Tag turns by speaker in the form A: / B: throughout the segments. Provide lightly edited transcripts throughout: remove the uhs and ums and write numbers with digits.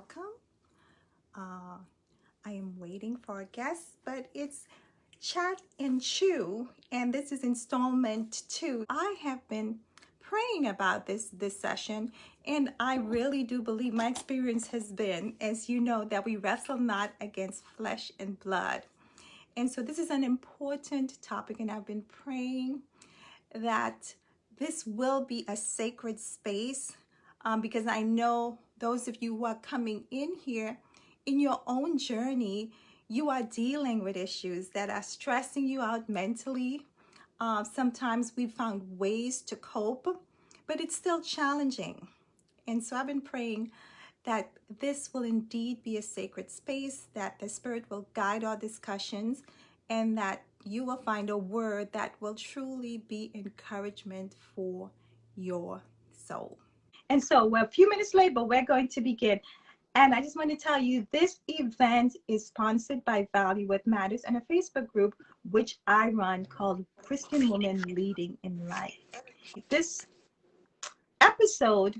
A: welcome. Uh, I am waiting for a guest, but it's Chat and Chew, and this is installment 2. I have been praying about this session, and I really do believe my experience has been, as you know, that we wrestle not against flesh and blood. And so this is an important topic, and I've been praying that this will be a sacred space because I know those of you who are coming in here in your own journey, you are dealing with issues that are stressing you out mentally. Sometimes we found ways to cope, but it's still challenging. And so I've been praying that this will indeed be a sacred space, that the Spirit will guide our discussions, and that you will find a word that will truly be encouragement for your soul. And so we're a few minutes late, but we're going to begin. And I just want to tell you, this event is sponsored by Value What Matters and a Facebook group which I run called Christian Women Leading in Life. This episode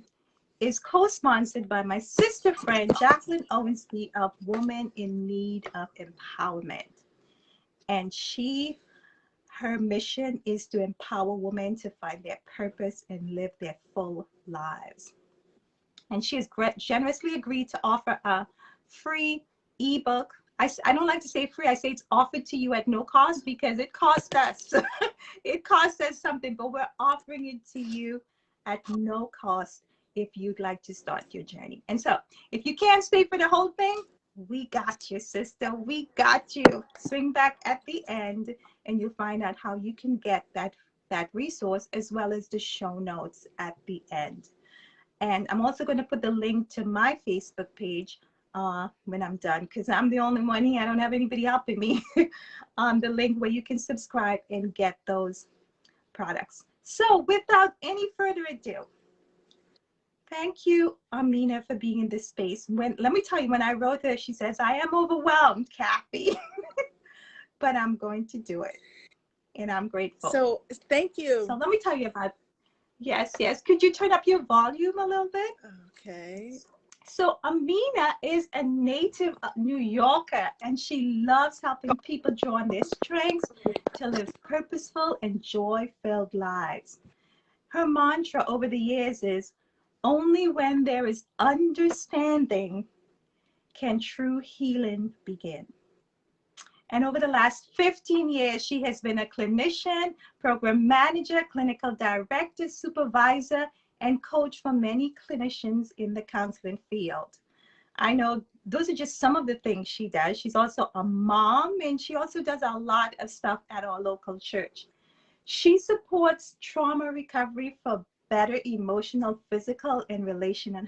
A: is co-sponsored by my sister friend Jacqueline Owensby of Women in Need of Empowerment. And her mission is to empower women to find their purpose and live their full lives. And she has generously agreed to offer a free ebook. I don't like to say free, I say it's offered to you at no cost because it cost us. It cost us something, but we're offering it to you at no cost if you'd like to start your journey. And so if you can't stay for the whole thing, we got you, sister. We got you. Swing back at the end and you'll find out how you can get that resource as well as the show notes at the end. And I'm also going to put the link to my Facebook page when I'm done, because I'm the only one here. I don't have anybody helping me. The link where you can subscribe and get those products. So without any further ado, thank you, Amina, for being in this space. Let me tell you, when I wrote her, she says, I am overwhelmed, Kathy, but I'm going to do it. And I'm grateful.
B: So thank you.
A: So let me tell you about, yes. Could you turn up your volume a little bit?
B: Okay.
A: So Amina is a native New Yorker, and she loves helping people draw on their strengths to live purposeful and joy-filled lives. Her mantra over the years is, only when there is understanding can true healing begin. And over the last 15 years, she has been a clinician, program manager, clinical director, supervisor, and coach for many clinicians in the counseling field. I know those are just some of the things she does. She's also a mom, and she also does a lot of stuff at our local church. She supports trauma recovery for better emotional, physical, and relational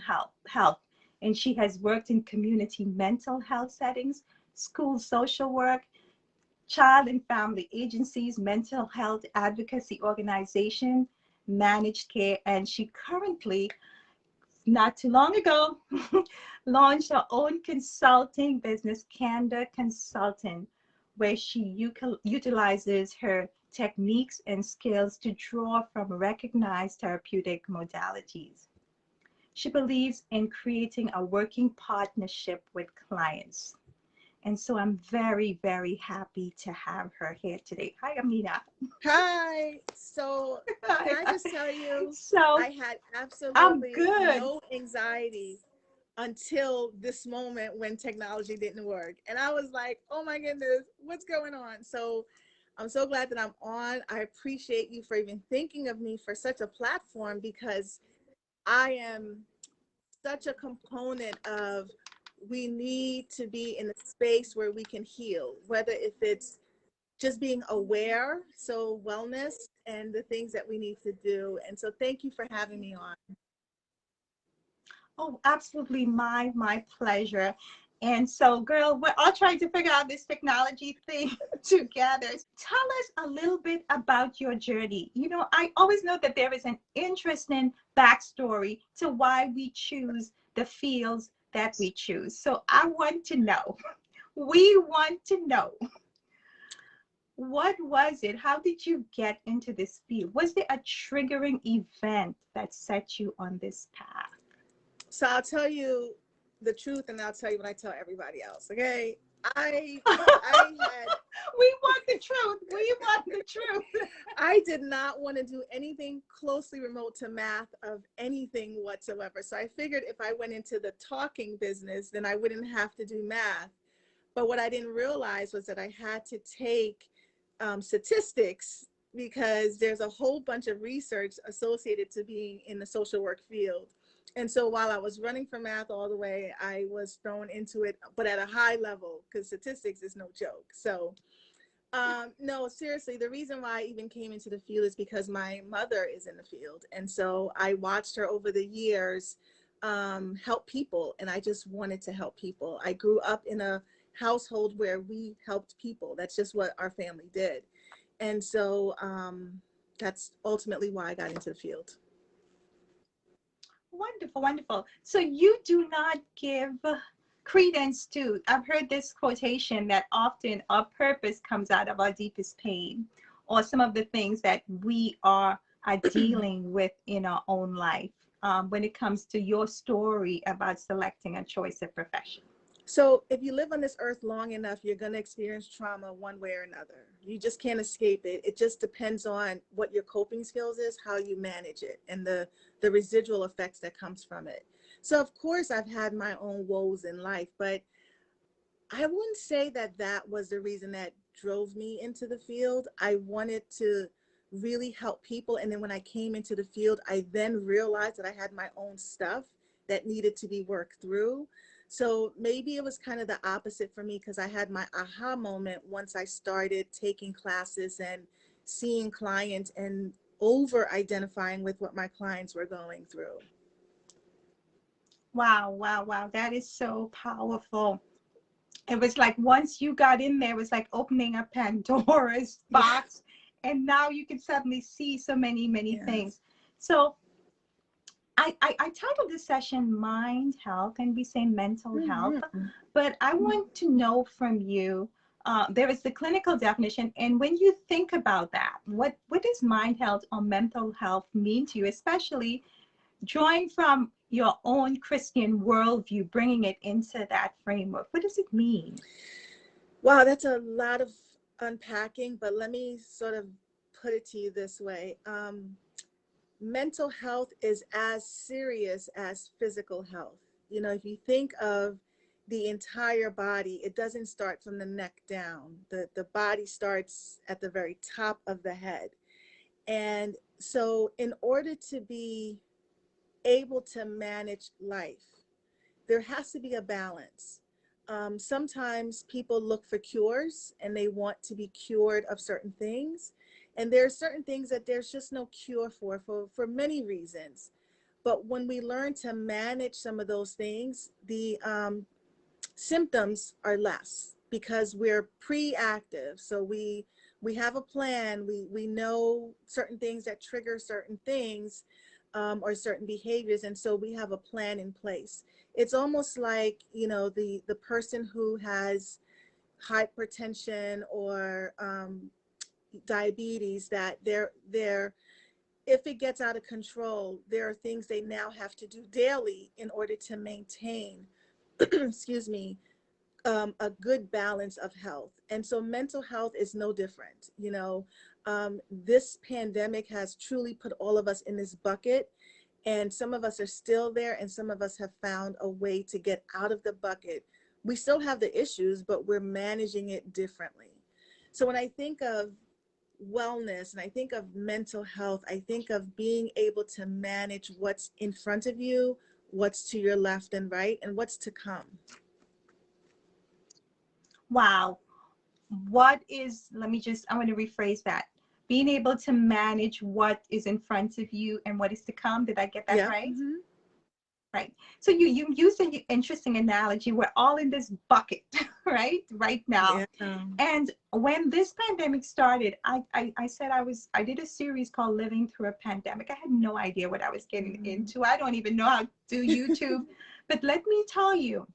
A: health. And she has worked in community mental health settings, school social work, child and family agencies, mental health advocacy organization, managed care, and she currently, not too long ago, launched her own consulting business, Candor Consulting, where she utilizes her techniques and skills to draw from recognized therapeutic modalities. She believes in creating a working partnership with clients. And so I'm very, very happy to have her here today. Hi, Amina.
B: Hi. So can I just tell you,
A: so
B: I had absolutely no anxiety until this moment when technology didn't work. And I was like, oh my goodness, what's going on? So I'm so glad that I'm on. I appreciate you for even thinking of me for such a platform, because I am such a component of, we need to be in a space where we can heal, whether if it's just being aware, so wellness and the things that we need to do. And so thank you for having me on.
A: Oh, absolutely, my pleasure. And so, girl, we're all trying to figure out this technology thing together. Tell us a little bit about your journey. You know, I always know that there is an interesting backstory to why we choose the fields that we choose. So I want to know, we want to know, what was it? How did you get into this field? Was there a triggering event that set you on this path?
B: So I'll tell you, the truth, and I'll tell you what I tell everybody else. Okay, I had.
A: We want the truth. We want the truth.
B: I did not want to do anything closely remote to math of anything whatsoever. So I figured if I went into the talking business, then I wouldn't have to do math. But what I didn't realize was that I had to take statistics, because there's a whole bunch of research associated to being in the social work field. And so while I was running from math all the way, I was thrown into it, but at a high level, because statistics is no joke. So no, seriously, the reason why I even came into the field is because my mother is in the field. And so I watched her over the years help people, and I just wanted to help people. I grew up in a household where we helped people. That's just what our family did. And so that's ultimately why I got into the field.
A: Wonderful, wonderful. So you do not give credence to, I've heard this quotation that often our purpose comes out of our deepest pain, or some of the things that we are dealing with in our own life, when it comes to your story about selecting a choice of profession.
B: So if you live on this earth long enough, you're going to experience trauma one way or another. You just can't escape it. It just depends on what your coping skills is, how you manage it, and the residual effects that comes from it. So of course I've had my own woes in life, but I wouldn't say that that was the reason that drove me into the field. I wanted to really help people. And then when I came into the field, I then realized that I had my own stuff that needed to be worked through. So maybe it was kind of the opposite for me, because I had my aha moment once I started taking classes and seeing clients and over identifying with what my clients were going through.
A: Wow, wow, wow. That is so powerful. It was like once you got in there, it was like opening a Pandora's box, and now you can suddenly see so many, many things. So I titled this session Mind Health, and we say mental health, but I want to know from you, there is the clinical definition, and when you think about that, what does mind health or mental health mean to you, especially drawing from your own Christian worldview, bringing it into that framework? What does it mean?
B: Wow, that's a lot of unpacking, but let me sort of put it to you this way. Mental health is as serious as physical health. You know, if you think of the entire body, it doesn't start from the neck down. The body starts at the very top of the head. And so in order to be able to manage life, there has to be a balance. Sometimes people look for cures and they want to be cured of certain things. And there are certain things that there's just no cure for many reasons. But when we learn to manage some of those things, the symptoms are less, because we're pre-active. So we have a plan. We know certain things that trigger certain things, or certain behaviors, and so we have a plan in place. It's almost like, you know, the person who has hypertension or diabetes, that they're if it gets out of control, there are things they now have to do daily in order to maintain excuse me, a good balance of health. And so mental health is no different. You know, this pandemic has truly put all of us in this bucket, and some of us are still there, and some of us have found a way to get out of the bucket. We still have the issues, but we're managing it differently. So when I think of wellness and I think of mental health, I think of being able to manage what's in front of you, what's to your left and right, and what's to come.
A: Wow. What is, let me just, I want to rephrase that. Being able to manage what is in front of you and what is to come. Did I get that right?
B: Mm-hmm.
A: Right. So you used an interesting analogy. We're all in this bucket, right now.
B: Yeah.
A: And when this pandemic started, I said I did a series called Living Through a Pandemic. I had no idea what I was getting into. I don't even know how to do YouTube. But let me tell you,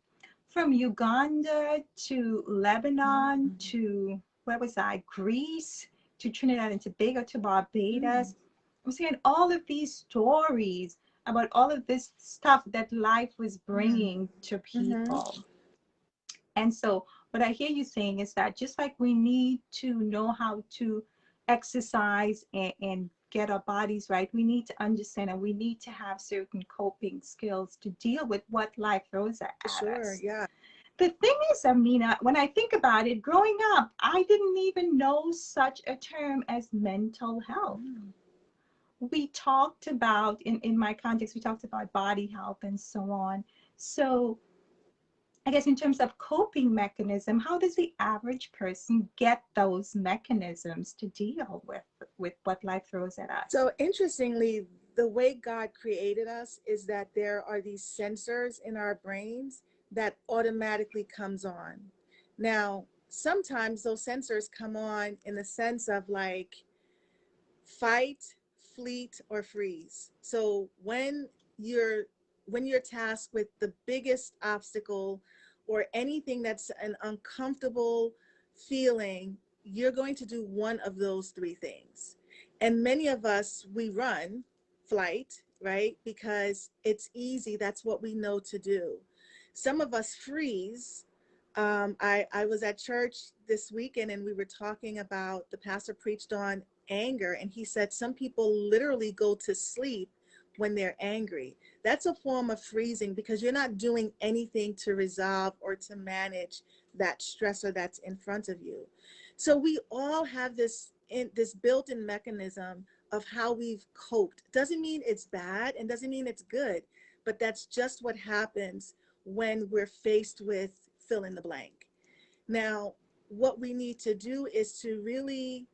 A: from Uganda to Lebanon to, where was I? Greece, to Trinidad and Tobago, to Barbados. I'm saying all of these stories about all of this stuff that life was
B: Mm-hmm.
A: bringing to
B: Mm-hmm.
A: people. And so, what I hear you saying is that just like we need to know how to exercise and get our bodies right, we need to understand and we need to have certain coping skills to deal with what life throws at
B: For sure.
A: us.
B: Yeah.
A: The thing is, Amina, when I think about it, growing up, I didn't even know such a term as mental health.
B: Mm.
A: We talked about, in my context, we talked about body health and so on. So I guess in terms of coping mechanism, how does the average person get those mechanisms to deal with what life throws at us?
B: So interestingly, the way God created us is that there are these sensors in our brains that automatically comes on. Now, sometimes those sensors come on in the sense of like fight, fleet, or freeze. So you're when you're tasked with the biggest obstacle or anything that's an uncomfortable feeling, you're going to do one of those three things. And many of us, we run, flight, right? Because it's easy. That's what we know to do. Some of us freeze. I was at church this weekend and we were talking about, the pastor preached on anger, and he said some people literally go to sleep when they're angry. That's a form of freezing because you're not doing anything to resolve or to manage that stressor that's in front of you. So we all have this built-in mechanism of how we've coped. Doesn't mean it's bad and doesn't mean it's good, but that's just what happens when we're faced with fill in the blank. Now, what we need to do is to really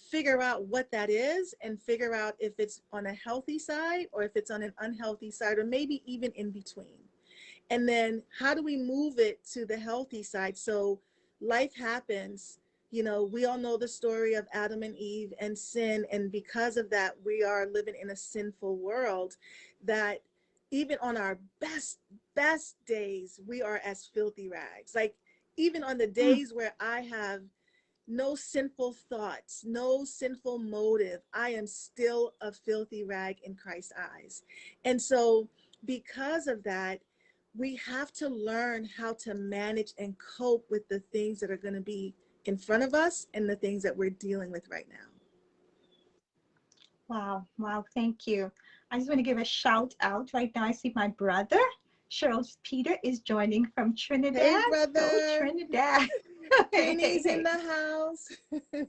B: figure out what that is and figure out if it's on a healthy side or if it's on an unhealthy side or maybe even in between. And then how do we move it to the healthy side? So life happens. You know, we all know the story of Adam and Eve and sin. And because of that, we are living in a sinful world that even on our best days, we are as filthy rags. Like even on the
A: Mm.
B: days where I have no sinful thoughts, no sinful motive, I am still a filthy rag in Christ's eyes. And so, because of that, we have to learn how to manage and cope with the things that are going to be in front of us and the things that we're dealing with right now.
A: Wow, wow, thank you. I just want to give a shout out right now. I see my brother, Charles Peter, is joining from
B: Hey,
A: Trinidad. Go
B: brother.
A: Trinidad. Hey, hey,
B: Penny's in
A: hey.
B: the house.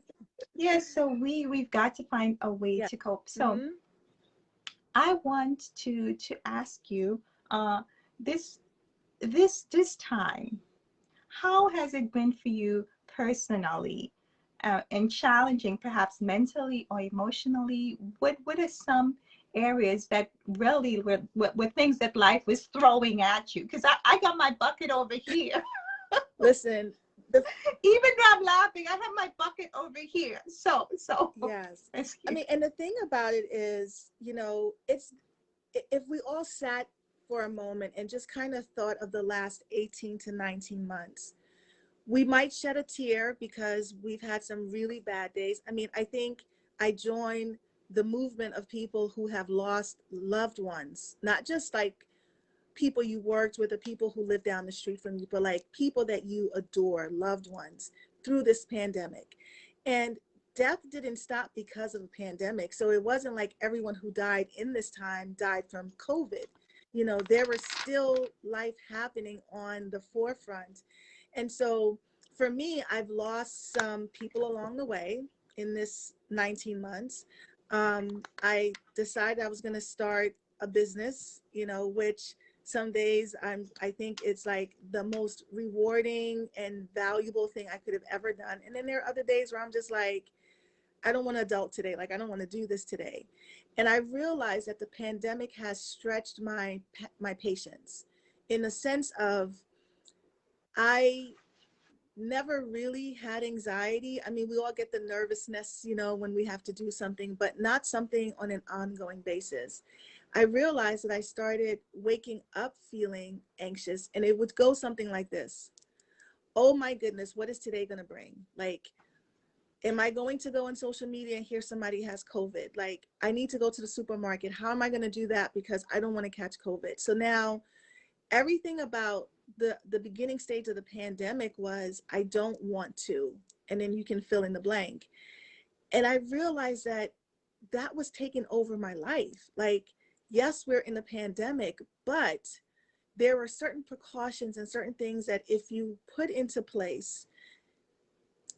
A: Yes, so we've got to find a way
B: Yeah.
A: to cope. So
B: Mm-hmm.
A: I want to ask you, this this time, how has it been for you personally, and challenging, perhaps mentally or emotionally? What are some areas that really were things that life was throwing at you? Because I got my bucket over here.
B: Listen, the
A: Even though I'm laughing, I have my bucket over here. So
B: yes. I
A: excuse.
B: mean, and the thing about it is, it's if we all sat for a moment and just kind of thought of the last 18 to 19 months, we might shed a tear because we've had some really bad days. I mean, I think I join the movement of people who have lost loved ones, not just like people you worked with or people who live down the street from you, but like people that you adore, loved ones through this pandemic. And death didn't stop because of the pandemic. So it wasn't like everyone who died in this time died from COVID. There was still life happening on the forefront. And so for me, I've lost some people along the way in this 19 months. I decided I was going to start a business, which some days I think it's like the most rewarding and valuable thing I could have ever done. And then there are other days where I'm just like, I don't want to adult today. Like, I don't want to do this today. And I realized that the pandemic has stretched my patience in the sense of I never really had anxiety. I mean, we all get the nervousness, when we have to do something, but not something on an ongoing basis. I realized that I started waking up feeling anxious, and it would go something like this. Oh my goodness, what is today going to bring? Like, Am I going to go on social media and hear somebody has COVID? Like, I need to go to the supermarket. How am I going to do that? Because I don't want to catch COVID. So now everything about the beginning stage of the pandemic was, I don't want to. And then you can fill in the blank. And I realized that that was taking over my life. Like, yes, we're in a pandemic, but there are certain precautions and certain things that if you put into place,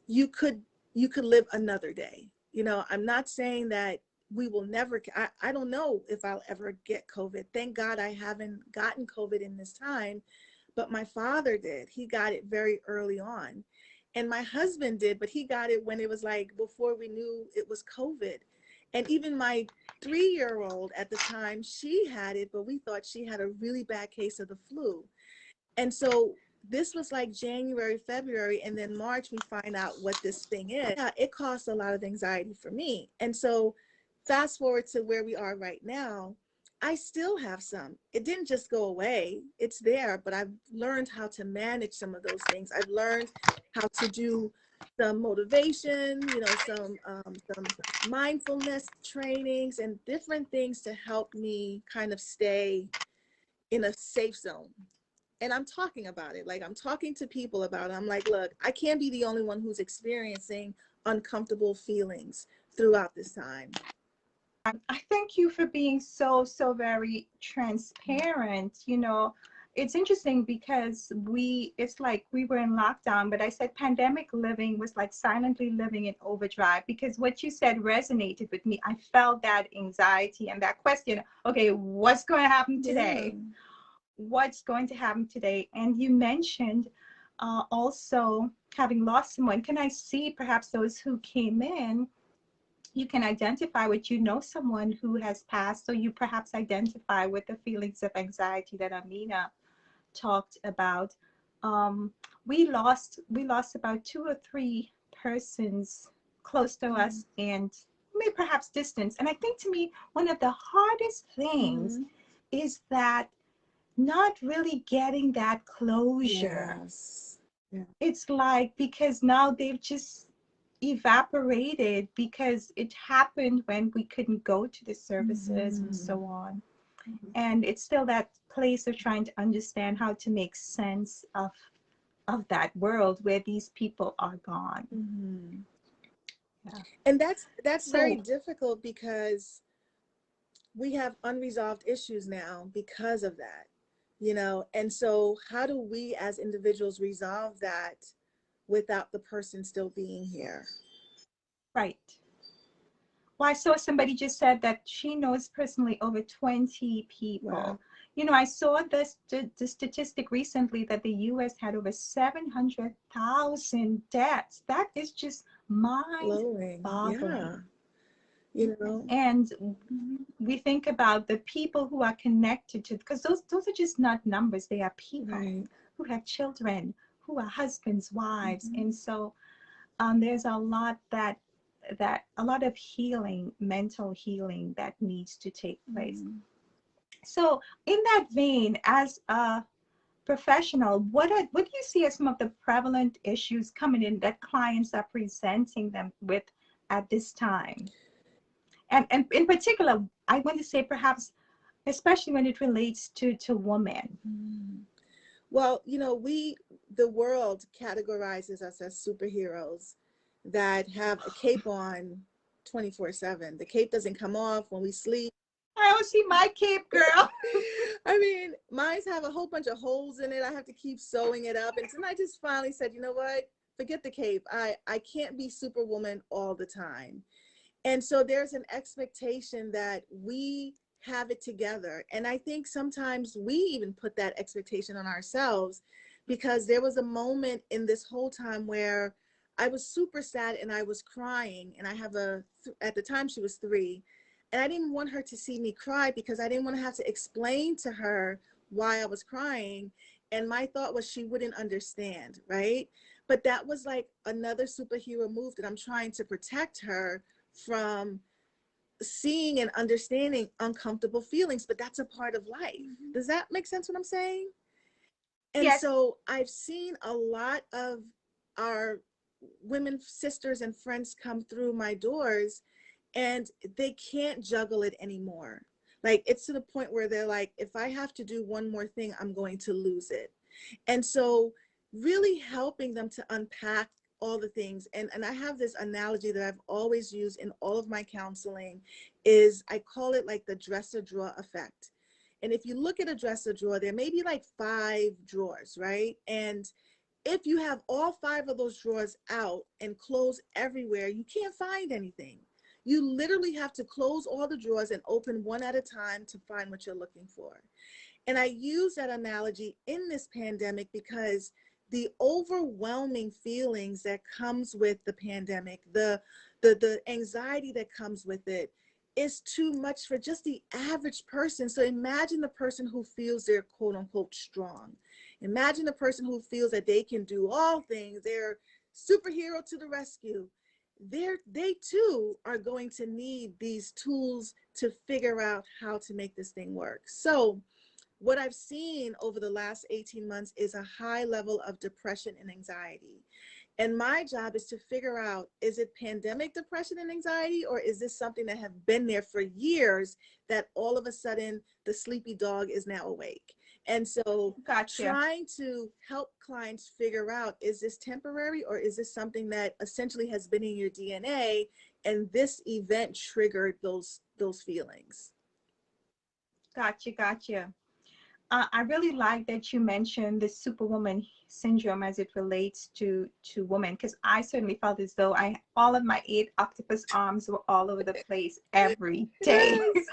B: you could live another day. You know, I'm not saying that we will never, I don't know if I'll ever get COVID. Thank God I haven't gotten COVID in this time, but my father did. He got it very early on. And my husband did, but he got it when it was like before we knew it was COVID. And even my 3-year-old at the time, she had it, but we thought she had a really bad case of the flu. And so this was like January, February, and then March, we find out what this thing is. Yeah, it caused a lot of anxiety for me. And so fast forward to where we are right now, I still have some. It didn't just go away. It's there, but I've learned how to manage some of those things. I've learned how to do some motivation, you know, some mindfulness trainings and different things to help me kind of stay in a safe zone. And I'm talking about it. Like, I'm talking to people about it. I'm like, look, I can't be the only one who's experiencing uncomfortable feelings throughout this time.
A: I thank you for being so very transparent. You know, it's interesting because it's like we were in lockdown, but I said pandemic living was like silently living in overdrive, because what you said resonated with me. I felt that anxiety and that question, okay, what's going to happen today?
B: Yeah.
A: What's going to happen today? And you mentioned also having lost someone. Can I see perhaps those who came in, you can identify with, you know, someone who has passed, so you perhaps identify with the feelings of anxiety that Amina talked about. um, we lost about 2 or 3 persons close to us, and maybe perhaps distance. And I think, to me, one of the hardest things is that not really getting that closure.
B: Yes. Yeah.
A: It's like, because now they've just evaporated, because it happened when we couldn't go to the services and so on. And it's still that place of trying to understand how to make sense of that world where these people are gone. Yeah.
B: And that's very
A: So
B: difficult because we have unresolved issues now because of that, you know. And so how do we as individuals resolve that without the person still being here?
A: right. Well, I saw somebody just said that she knows personally over 20 people.
B: Wow.
A: You know, I saw this the statistic recently that the US had over 700,000 deaths. That is just
B: Blowing.
A: mind-boggling.
B: Yeah. You know.
A: And we think about the people who are connected to, because those are just not numbers. They are people
B: Right.
A: who have children, who are husbands, wives. And so there's a lot a lot of healing, mental healing, that needs to take place. So in that vein, as a professional, what do you see as some of the prevalent issues coming in that clients are presenting them with at this time? And in particular, I want to say, perhaps especially when it relates to women.
B: Well, you know, the world categorizes us as superheroes that have a cape on 24/7. The cape doesn't come off when we sleep.
A: I don't see my cape, girl.
B: I mean, mine's have a whole bunch of holes in it. I have to keep sewing it up. And then I just finally said, you know what? Forget the cape. I can't be Superwoman all the time. And so there's an expectation that we have it together. And I think sometimes we even put that expectation on ourselves, because there was a moment in this whole time where I was super sad and I was crying. And I have at the time she was 3. And I didn't want her to see me cry because I didn't want to have to explain to her why I was crying. And my thought was she wouldn't understand, right? But that was like another superhero move, that I'm trying to protect her from seeing and understanding uncomfortable feelings, but that's a part of life. Does that make sense what I'm saying? And
A: Yes.
B: so I've seen a lot of our women, sisters and friends come through my doors and they can't juggle it anymore. Like, it's to the point where they're like, if I have to do one more thing, I'm going to lose it. And so really helping them to unpack all the things. And I have this analogy that I've always used in all of my counseling is, I call it like the dresser drawer effect. And if you look at a dresser drawer, there may be like 5 drawers, right? And if you have all 5 of those drawers out and clothes everywhere, you can't find anything. You literally have to close all the drawers and open one at a time to find what you're looking for. And I use that analogy in this pandemic because the overwhelming feelings that comes with the pandemic, the anxiety that comes with it, is too much for just the average person. So imagine the person who feels they're quote unquote strong. Imagine the person who feels that they can do all things. They're superhero to the rescue. They too are going to need these tools to figure out how to make this thing work. So what I've seen over the last 18 months is a high level of depression and anxiety. And my job is to figure out, is it pandemic depression and anxiety, or is this something that have been there for years that all of a sudden the sleepy dog is now awake? And so
A: Gotcha.
B: trying to help clients figure out, is this temporary or is this something that essentially has been in your DNA and this event triggered those feelings?
A: Gotcha. Gotcha. I really like that you mentioned the superwoman syndrome as it relates to women, because I certainly felt as though I all of my 8 octopus arms were all over the place every day.
B: Yes.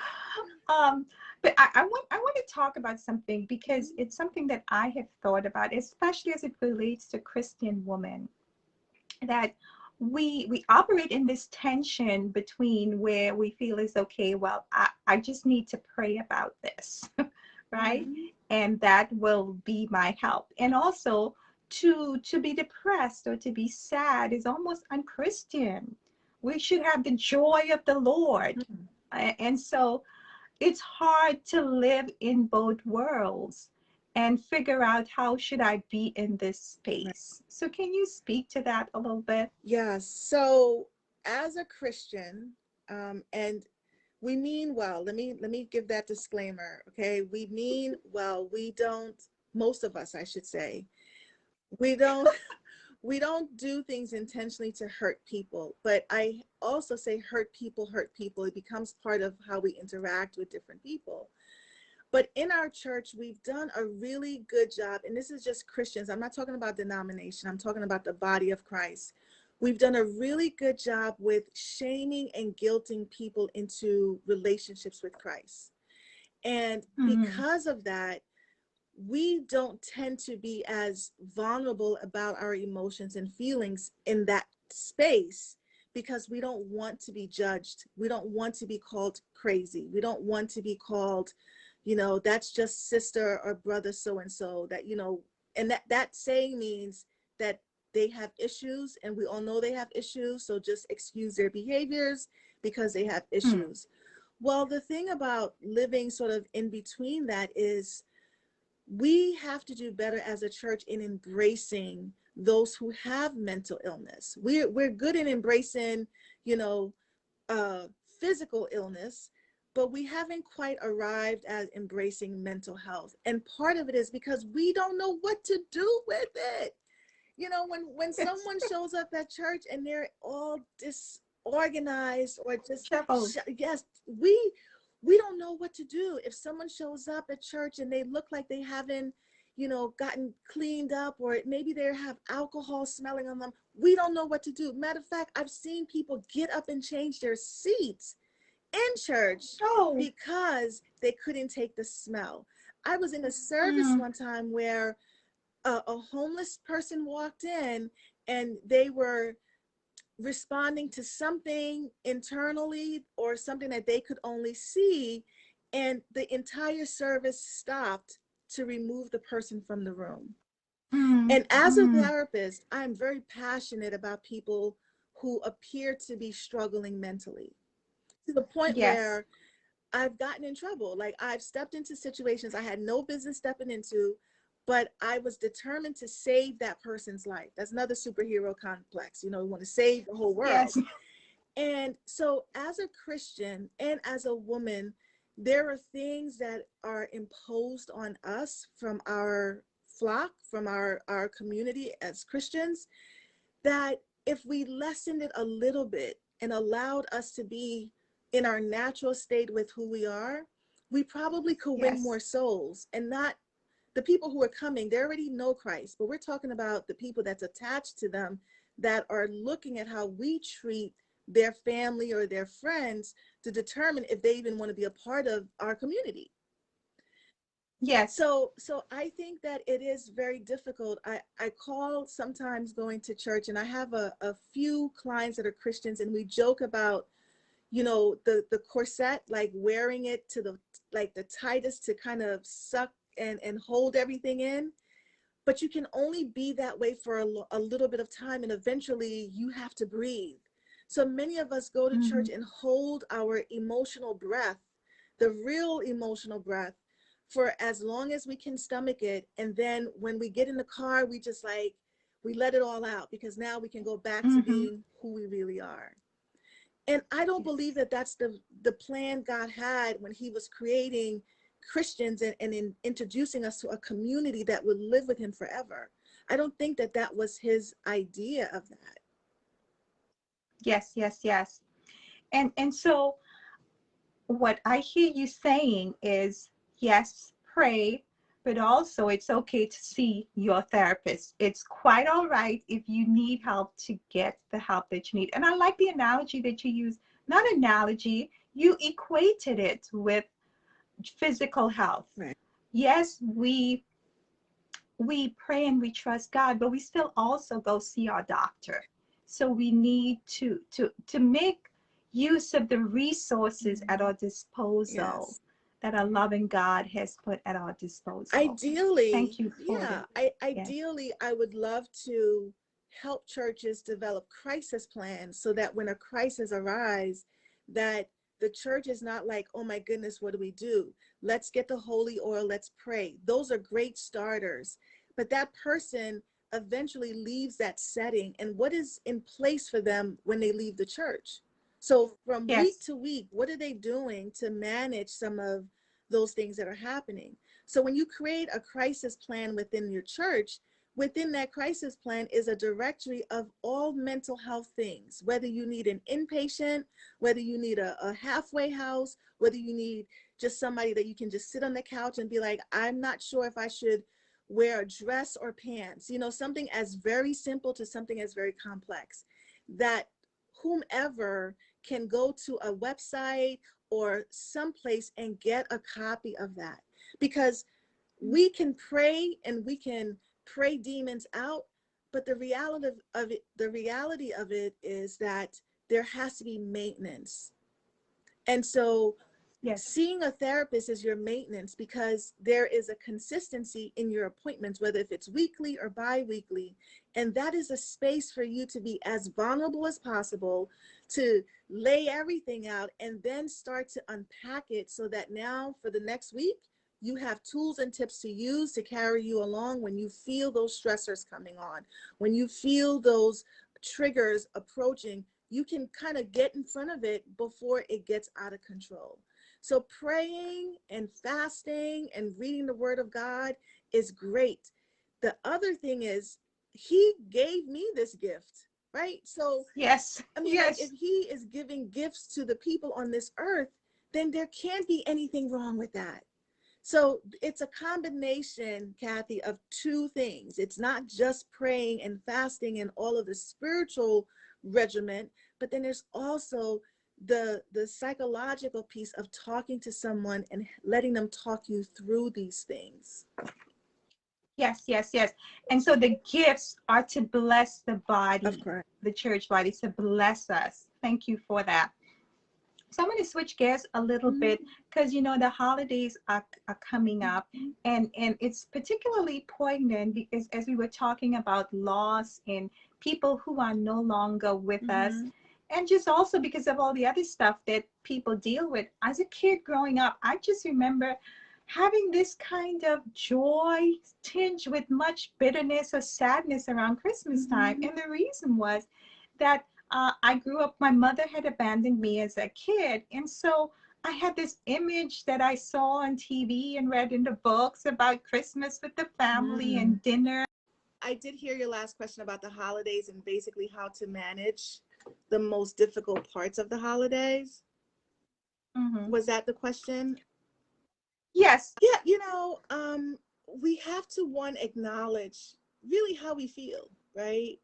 A: But I want to talk about something because it's something that I have thought about, especially as it relates to Christian women, that we operate in this tension between where we feel is okay, well, I just need to pray about this, right?
B: Mm-hmm.
A: And that will be my help. And also to be depressed or to be sad is almost unchristian. We should have the joy of the Lord. And so it's hard to live in both worlds and figure out how should I be in this space. So can you speak to that a little bit?
B: Yeah, so as a Christian, and we mean well. Let me give that disclaimer, okay? We mean well. We don't, most of us, I should say, we don't we don't do things intentionally to hurt people. But I also say hurt people hurt people. It becomes part of how we interact with different people. But in our church, we've done a really good job, and this is just Christians. I'm not talking about denomination. I'm talking about the body of Christ. We've done a really good job with shaming and guilting people into relationships with Christ. And
A: Mm,
B: because of that, we don't tend to be as vulnerable about our emotions and feelings in that space because we don't want to be judged. We don't want to be called crazy. We don't want to be called, that's just sister or brother so and so, that, and that saying means that they have issues, and we all know they have issues, so just excuse their behaviors because they have
A: mm,
B: issues. Well, the thing about living sort of in between that is we have to do better as a church in embracing those who have mental illness. We're good in embracing, you know, uh, physical illness, but we haven't quite arrived at embracing mental health. And part of it is because we don't know what to do with it. When
A: yes.
B: someone shows up at church and they're all disorganized or just,
A: Troubled.
B: yes, we don't know what to do. If someone shows up at church and they look like they haven't, gotten cleaned up, or maybe they have alcohol smelling on them, we don't know what to do. Matter of fact, I've seen people get up and change their seats in church
A: Oh.
B: because they couldn't take the smell. I was in a service
A: Mm,
B: one time where a homeless person walked in and they were responding to something internally or something that they could only see, and the entire service stopped to remove the person from the room.
A: mm,
B: And as a
A: mm.
B: therapist, I'm very passionate about people who appear to be struggling mentally, to the point
A: Yes.
B: where I've gotten in trouble. Like, I've stepped into situations I had no business stepping into. but I was determined to save that person's life. That's another superhero complex. You know, we want to save the whole world.
A: Yes.
B: And so as a Christian and as a woman, there are things that are imposed on us from our flock, from our community as Christians, that if we lessened it a little bit and allowed us to be in our natural state with who we are, we probably could win
A: Yes.
B: more souls. And not the people who are coming, they already know Christ, but we're talking about the people that's attached to them that are looking at how we treat their family or their friends to determine if they even want to be a part of our community.
A: Yes.
B: So I think that it is very difficult. I call sometimes going to church, and I have a few clients that are Christians, and we joke about, you know, the corset, like wearing it to the, like the tightest to kind of suck and hold everything in. But you can only be that way for a little bit of time, and eventually you have to breathe. So many of us go to
A: Mm-hmm.
B: church and hold our emotional breath, the real emotional breath, for as long as we can stomach it. And then when we get in the car, we just like, we let it all out, because now we can go back to
A: Mm-hmm.
B: being who we really are. And I don't believe
A: Yes.
B: that that's the plan God had when he was creating Christians and in introducing us to a community that would live with him forever. I don't think that that was his idea of that.
A: Yes. Yes. Yes. And so what I hear you saying is, yes, pray, but also it's okay to see your therapist. It's quite all right if you need help to get the help that you need. And I like the analogy that you use, not analogy, you equated it with physical health.
B: Right.
A: Yes, we pray and we trust God, but we still also go see our doctor. So we need to make use of the resources at our disposal
B: Yes.
A: that a loving God has put at our disposal.
B: Ideally,
A: Thank you for
B: yeah,
A: that. Yes.
B: ideally, I would love to help churches develop crisis plans so that when a crisis arises, that the church is not like, oh my goodness, what do we do? Let's get the holy oil, let's pray. Those are great starters. But that person eventually leaves that setting, and what is in place for them when they leave the church? So from week
A: Yes.
B: to week, what are they doing to manage some of those things that are happening? So when you create a crisis plan within your church, within that crisis plan is a directory of all mental health things, whether you need an inpatient, whether you need a halfway house, whether you need just somebody that you can just sit on the couch and be like, I'm not sure if I should wear a dress or pants, you know, something as very simple to something as very complex, that whomever can go to a website or someplace and get a copy of that. Because we can pray and we can pray demons out, but the reality of it is that there has to be maintenance. And so
A: Yes.
B: seeing a therapist is your maintenance, because there is a consistency in your appointments, whether if it's weekly or bi-weekly, and that is a space for you to be as vulnerable as possible, to lay everything out and then start to unpack it, so that now for the next week you have tools and tips to use to carry you along when you feel those stressors coming on, when you feel those triggers approaching. You can kind of get in front of it before it gets out of control. So praying and fasting and reading the word of God is great. The other thing is, he gave me this gift, right? So,
A: Yes.
B: I mean, like, if
A: Yes.
B: he is giving gifts to the people on this earth, then there can't be anything wrong with that. So it's a combination, Kathy, of two things. It's not just praying and fasting and all of the spiritual regimen, but then there's also the psychological piece of talking to someone and letting them talk you through these things.
A: Yes. Yes. Yes. And so the gifts are to bless the
B: Of
A: body,
B: course.
A: the church body, to bless us. Thank you for that. So I'm going to switch gears a little bit because you know the holidays are coming up, and it's particularly poignant because as we were talking about loss and people who are no longer with us,
B: Mm-hmm.
A: and just also because of all the other stuff that people deal with. As a kid growing up, I just remember having this kind of joy tinged with much bitterness or sadness around Christmas time. And the reason was that I grew up, my mother had abandoned me as a kid. And so I had this image that I saw on TV and read in the books about Christmas with the family and dinner.
B: I did hear your last question about the holidays and basically how to manage the most difficult parts of the holidays. Was that the question?
A: Yes.
B: Yeah, we have to acknowledge really how we feel, right?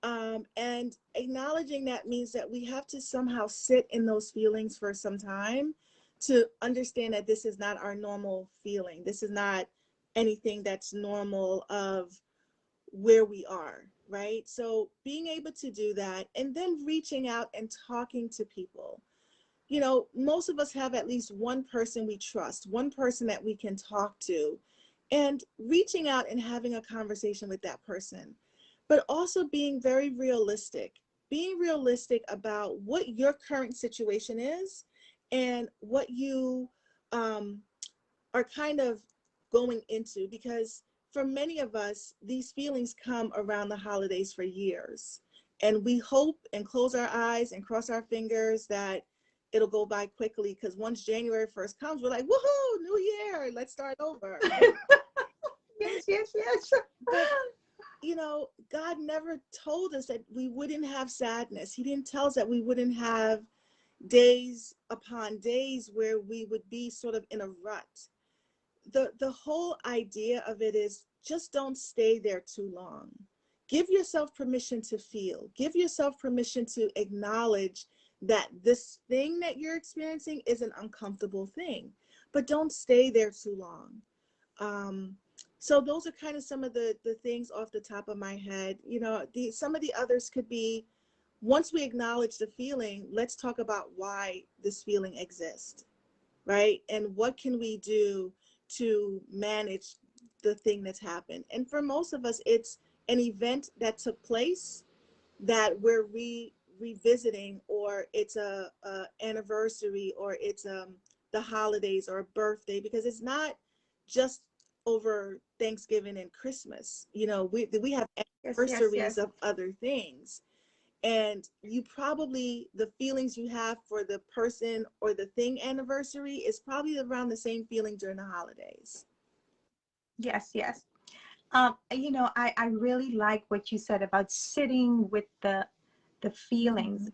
B: And acknowledging that means that we have to somehow sit in those feelings for some time to understand that this is not our normal feeling. This is not anything that's normal of where we are, right? So being able to do that and then reaching out and talking to people. Most of us have at least one person we trust, one person that we can talk to, and reaching out and having a conversation with that person, but also being realistic about what your current situation is and what you are kind of going into, because for many of us, these feelings come around the holidays for years. And we hope and close our eyes and cross our fingers that it'll go by quickly, because once January 1st comes, we're like, woohoo, new year, let's start over.
A: Yes.
B: But God never told us that we wouldn't have sadness. He didn't tell us that we wouldn't have days upon days where we would be sort of in a rut. The whole idea of it is just don't stay there too long. Give yourself permission to feel. Give yourself permission to acknowledge that this thing that you're experiencing is an uncomfortable thing, but don't stay there too long. So those are kind of some of the things off the top of my head. Some of the others could be, once we acknowledge the feeling, let's talk about why this feeling exists, right? And what can we do to manage the thing that's happened? And for most of us, it's an event that took place that we're revisiting, or it's a anniversary, or it's the holidays or a birthday, because it's not just over Thanksgiving and Christmas. We have anniversaries of other things. And the feelings you have for the person or the thing anniversary is probably around the same feeling during the holidays.
A: Yes. I really like what you said about sitting with the feelings.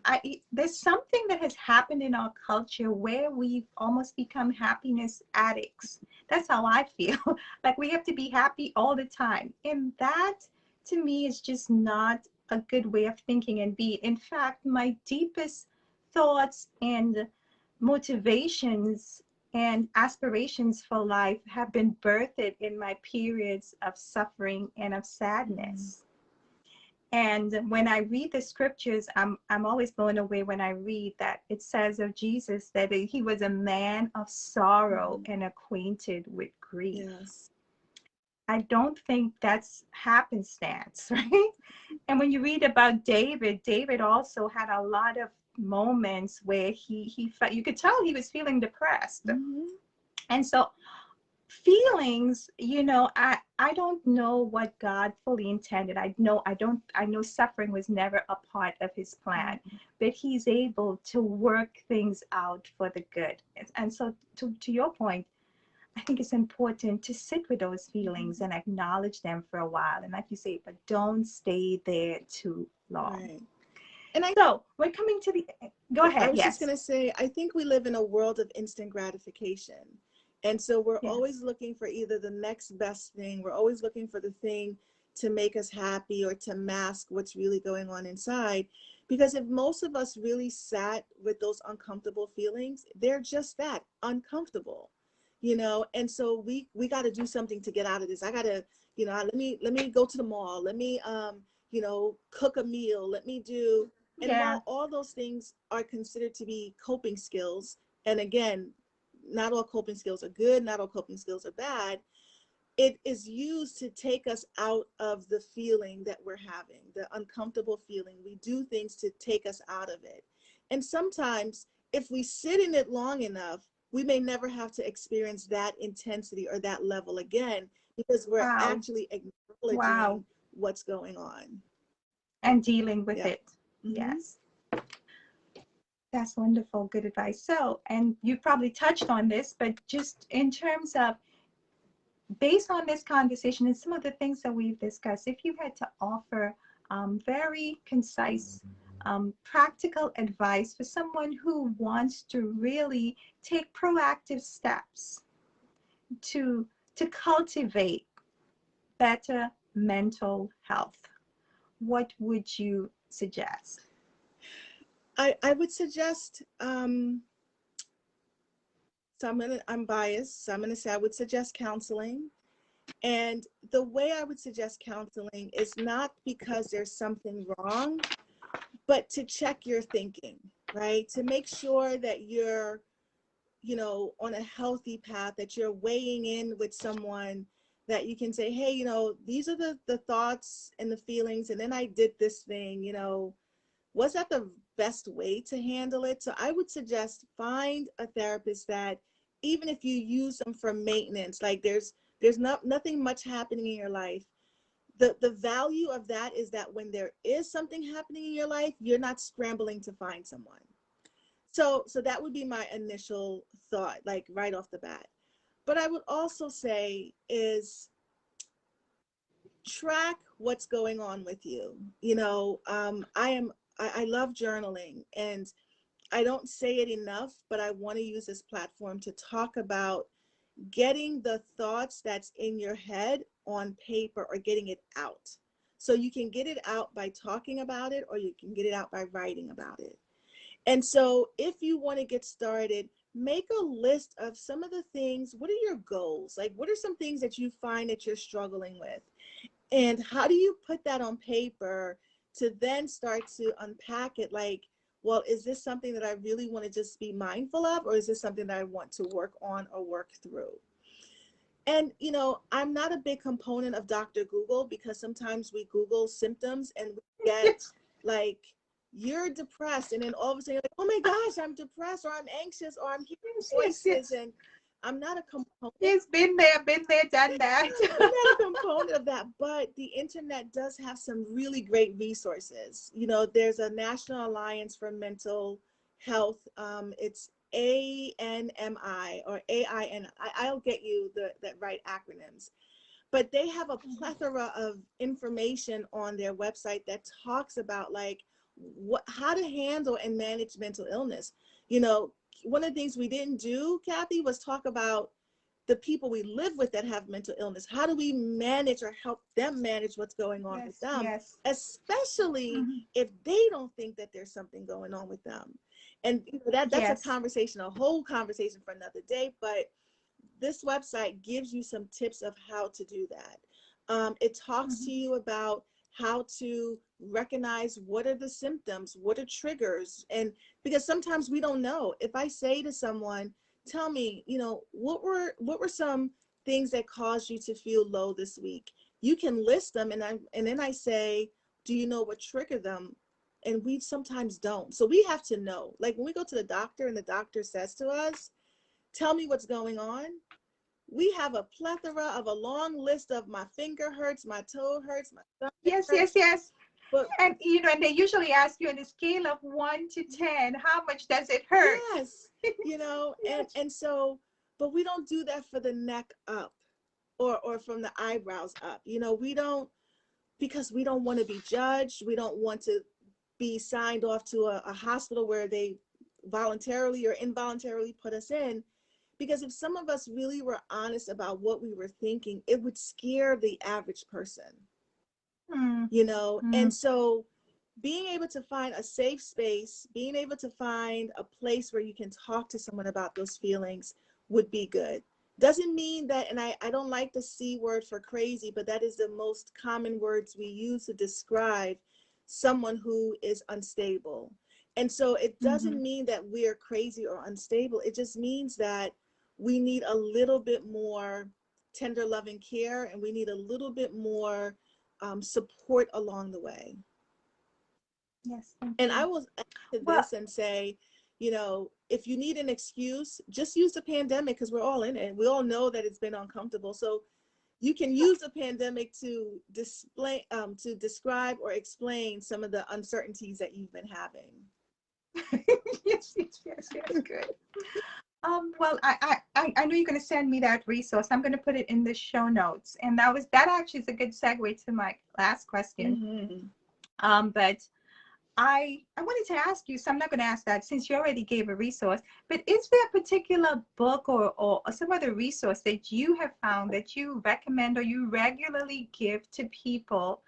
A: There's something that has happened in our culture where we've almost become happiness addicts. That's how I feel. Like we have to be happy all the time. And that to me is just not a good way of thinking and being. In fact, my deepest thoughts and motivations and aspirations for life have been birthed in my periods of suffering and of sadness. And when I read the scriptures, I'm always blown away when I read that it says of Jesus that he was a man of sorrow and acquainted with grief.
B: Yes.
A: I don't think that's happenstance, right? And when you read about David also had a lot of moments where he felt, you could tell he was feeling depressed. And so feelings, I don't know what God fully intended. I know suffering was never a part of his plan, but he's able to work things out for the good. And so to your point, I think it's important to sit with those feelings and acknowledge them for a while, and like you say, but don't stay there too long.
B: Right. And
A: so we're coming to the, go ahead.
B: I was just going to say, I think we live in a world of instant gratification. And so we're always looking for either the next best thing. We're always looking for the thing to make us happy or to mask what's really going on inside. Because if most of us really sat with those uncomfortable feelings, they're just that, uncomfortable, and so we got to do something to get out of this. I got to, let me go to the mall. Let me, cook a meal. Let me do. And while all those things are considered to be coping skills, and again, not all coping skills are good, not all coping skills are bad, it is used to take us out of the feeling that we're having, the uncomfortable feeling. We do things to take us out of it. And sometimes if we sit in it long enough, we may never have to experience that intensity or that level again, because we're
A: Wow.
B: actually
A: Wow.
B: acknowledging what's going on
A: And dealing with
B: yeah
A: it.
B: mm-hmm.
A: Yes. That's wonderful. Good advice. So, and you probably touched on this, but just in terms of, based on this conversation and some of the things that we've discussed, if you had to offer very concise, practical advice for someone who wants to really take proactive steps to cultivate better mental health, what would you suggest?
B: I would suggest so I'm biased, so I'm gonna say I would suggest counseling. And the way I would suggest counseling is not because there's something wrong, but to check your thinking, right? To make sure that you're, on a healthy path, that you're weighing in with someone that you can say, hey, these are the thoughts and the feelings, and then I did this thing, was that the best way to handle it? So I would suggest find a therapist that, even if you use them for maintenance, like there's nothing much happening in your life, the value of that is that when there is something happening in your life, you're not scrambling to find someone. So that would be my initial thought, like right off the bat. But I would also say is track what's going on with you. I love journaling, and I don't say it enough, but I want to use this platform to talk about getting the thoughts that's in your head on paper, or getting it out. So you can get it out by talking about it, or you can get it out by writing about it. And so if you want to get started, make a list of some of the things. What are your goals? Like, what are some things that you find that you're struggling with? And how do you put that on paper to then start to unpack it? Like, well, is this something that I really want to just be mindful of, or is this something that I want to work on or work through? And, I'm not a big component of Dr. Google, because sometimes we Google symptoms and we get like, you're depressed. And then all of a sudden you're like, oh my gosh, I'm depressed, or I'm anxious, or I'm hearing voices. And I'm not a component.
A: It's been there, done that.
B: I'm not a component of that, but the internet does have some really great resources. There's a National Alliance for Mental Health. It's ANMI or AIN. I'll get you the right acronyms. But they have a plethora of information on their website that talks about like how to handle and manage mental illness. One of the things we didn't do, Kathy, was talk about the people we live with that have mental illness. How do we manage or help them manage what's going on with them?
A: Yes.
B: Especially if they don't think that there's something going on with them. And that's a conversation, a whole conversation for another day. But this website gives you some tips of how to do that. It talks to you about how to recognize what are the symptoms, what are triggers. And because sometimes we don't know. If I say to someone, tell me, what were some things that caused you to feel low this week? You can list them, and then I say, do you know what triggered them? And we sometimes don't. So we have to know. Like when we go to the doctor and the doctor says to us, tell me what's going on, we have a plethora of a long list of my finger hurts, my toe hurts, my stomach hurts.
A: Yes.
B: But
A: and and they usually ask you on a scale of 1 to 10, how much does it hurt?
B: Yes, and so, but we don't do that for the neck up, or from the eyebrows up. We don't, because we don't want to be judged. We don't want to be signed off to a hospital where they voluntarily or involuntarily put us in. Because if some of us really were honest about what we were thinking, it would scare the average person, And so being able to find a safe space, being able to find a place where you can talk to someone about those feelings would be good. Doesn't mean that, and I don't like the C word for crazy, but that is the most common words we use to describe someone who is unstable. And so it doesn't mean that we're crazy or unstable. It just means that we need a little bit more tender loving care, and we need a little bit more support along the way.
A: Yes.
B: And I will add to this and say, if you need an excuse, just use the pandemic, because we're all in it. We all know that it's been uncomfortable. So you can use the pandemic to describe or explain some of the uncertainties that you've been having.
A: Yes, good. Well, I know you're going to send me that resource. I'm going to put it in the show notes. And that actually is a good segue to my last question. But I wanted to ask you, so I'm not going to ask that since you already gave a resource, but is there a particular book or some other resource that you have found that you recommend or you regularly give to people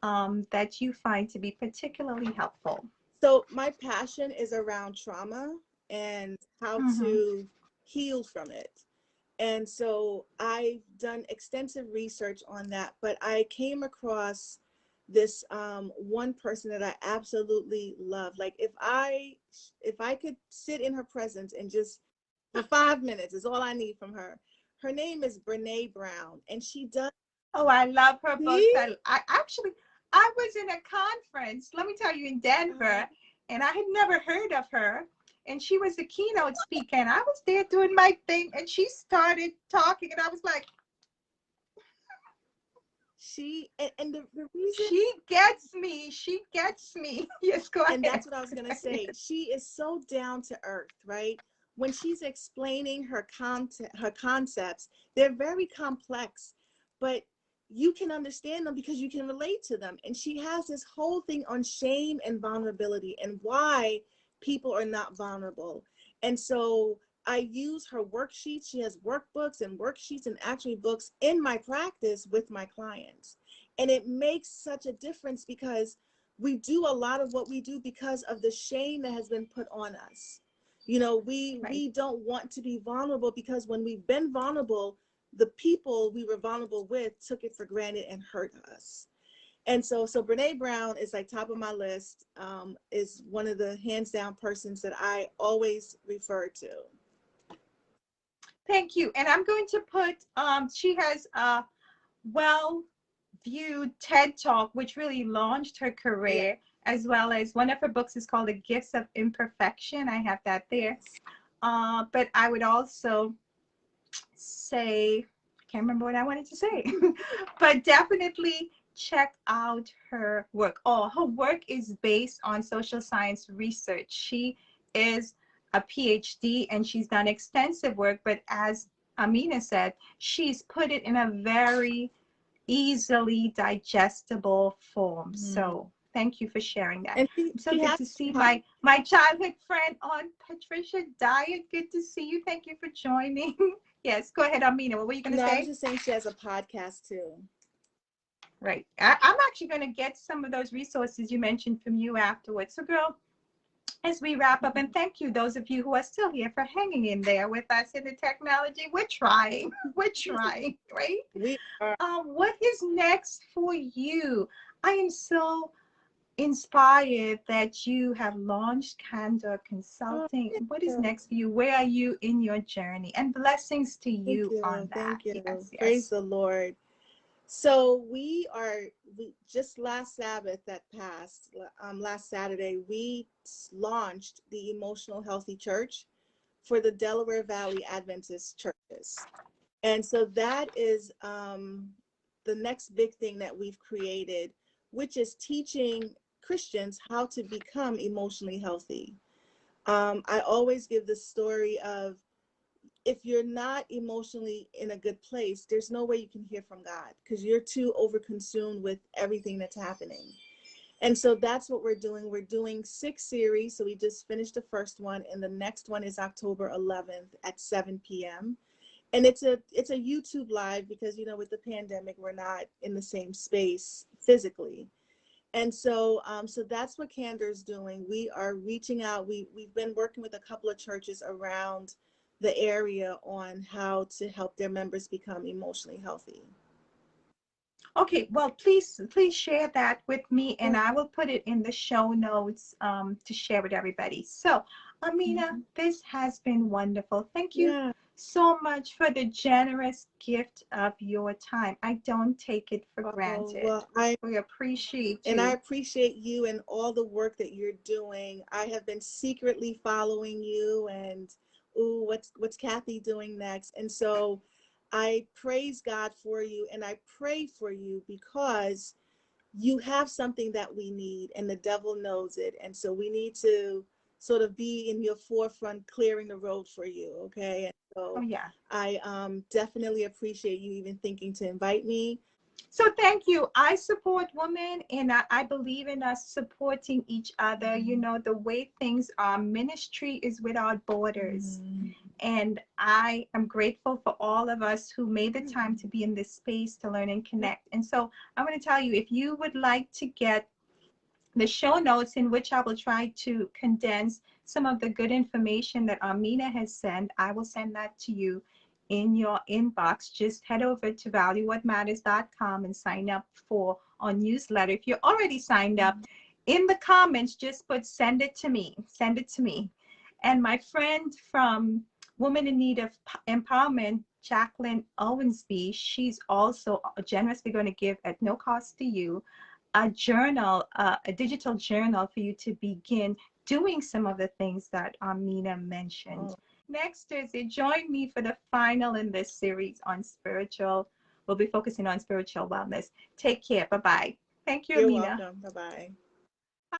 A: that you find to be particularly helpful?
B: So my passion is around trauma and how to heal from it. And so I've done extensive research on that, but I came across this one person that I absolutely love. Like if I could sit in her presence and just for 5 minutes is all I need from her. Her name is Brene Brown, and she does.
A: Oh, I love her books. I was in a conference, let me tell you, in Denver, and I had never heard of her. And she was the keynote speaker, and I was there doing my thing, and she started talking, and I was like,
B: the reason
A: she gets me. Yes, go ahead.
B: And that's what I was going to say. She is so down to earth, right? When she's explaining her concepts, they're very complex, but you can understand them because you can relate to them. And she has this whole thing on shame and vulnerability and why people are not vulnerable. And so I use her worksheets. She has workbooks and worksheets and actually books in my practice with my clients. And it makes such a difference because we do a lot of what we do because of the shame that has been put on us. We don't want to be vulnerable because when we've been vulnerable, the people we were vulnerable with took it for granted and hurt us. And so Brene Brown is like top of my list, is one of the hands down persons that I always refer to.
A: Thank you. And I'm going to put, she has a well-viewed TED Talk, which really launched her career, as well as one of her books is called The Gifts of Imperfection. I have that there. But I would also say, I can't remember what I wanted to say, but definitely check out her work. Her work is based on social science research. She is a PhD and she's done extensive work, but as Amina said, she's put it in a very easily digestible form. So thank you for sharing that. And I'm so good to see my childhood friend on Patricia Diet. Good to see you. Thank you for joining. Yes, go ahead, Amina. What were you going to say?
B: I was just saying she has a podcast too.
A: Right. I'm actually going to get some of those resources you mentioned from you afterwards. So, girl, as we wrap up, and thank you, those of you who are still here, for hanging in there with us in the technology. We're trying, right?
B: We are.
A: What is next for you? I am so inspired that you have launched Candor Consulting. What is next for you? Where are you in your journey? And blessings to you on that.
B: Thank you. Yes. Praise the Lord. So we just last Sabbath that passed, last Saturday, we launched the Emotional Healthy Church for the Delaware Valley Adventist churches. And so that is the next big thing that we've created, which is teaching Christians how to become emotionally healthy. I always give the story of, if you're not emotionally in a good place, there's no way you can hear from God because you're too overconsumed with everything that's happening. And so that's what we're doing. We're doing 6 series. So we just finished the first one, and the next one is October 11th at 7 p.m. And it's a YouTube live because, with the pandemic, we're not in the same space physically. And so that's what Candor is doing. We are reaching out. We've been working with a couple of churches around the area on how to help their members become emotionally healthy.
A: Okay, well, please share that with me, and I will put it in the show notes to share with everybody. So, Amina, this has been wonderful. Thank you so much for the generous gift of your time. I don't take it for granted.
B: Well,
A: we appreciate you.
B: And I appreciate you and all the work that you're doing. I have been secretly following you and, ooh, what's Kathy doing next? And so I praise God for you and I pray for you because you have something that we need and the devil knows it. And so we need to sort of be in your forefront, clearing the road for you. Okay. And so I definitely appreciate you even thinking to invite me.
A: So thank you. I support women and I believe in us supporting each other. You know, the way things are, ministry is without borders. And I am grateful for all of us who made the time to be in this space to learn and connect. And so I want to tell you, if you would like to get the show notes in which I will try to condense some of the good information that Armina has sent, I will send that to you in your inbox. Just head over to valuewhatmatters.com and sign up for our newsletter. If you're already signed up, in the comments, just put send it to me. Send it to me. And my friend from Woman in Need of Empowerment, Jacqueline Owensby, she's also generously going to give at no cost to you a journal, a digital journal for you to begin doing some of the things that Amina mentioned. Next Thursday, join me for the final in this series on spiritual. We'll be focusing on spiritual wellness. Take care. Bye-bye. Thank you, Amina.
B: You're welcome. Bye-bye.